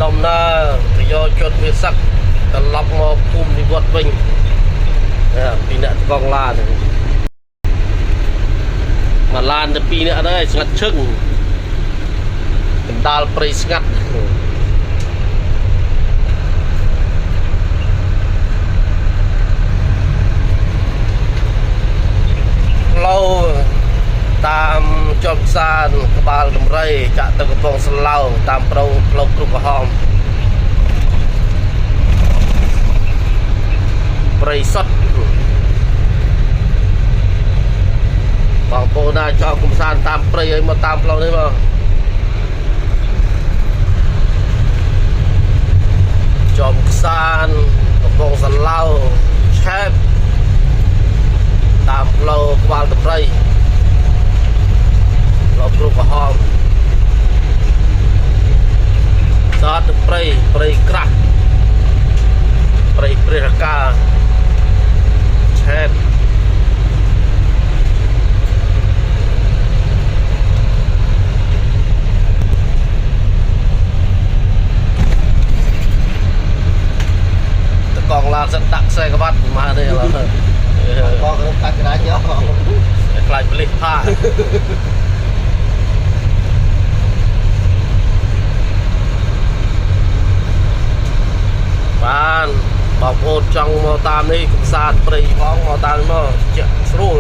ដំណើរប្រយោជន៍វាសឹកត្រឡប់មកភូមិនិវត្តន៍វិញពីអ្នកកងឡានមកឡានទៅពីអ្នកដែរស្ងាត់ឈឹងកណ្ដាលព្រៃស្ងាត់ផ្លូវតាមជាប់ផ្សារក្បាលដំរីចាក់ទៅកំពង់ស្លៅតាមផ្លូវគ្រុកក្រហមព្រៃសុទ្ធបងប្អូនណាចង់កំសាន្តតាមព្រៃឲ្យមកតាមផ្លូវនេះមកជាប់ផ្សារកំពង់ស្លៅឆែបតាមផ្លូវក្បាលដំរីលោកគ្រូក្រហមសតទៅព្រៃក្រាស់ព្រៃព្រះរកាឆែបតកងឡានសិនដាក់ខ្សែក្បាត់មកទេឥឡូវកងកាច់ក្រាច់យកខ្លាចប៉លិសផាបានបងប្អូនចង់មកតាមនេះកំសាន្តព្រៃផងមកតាមមកជាក់ស្រួល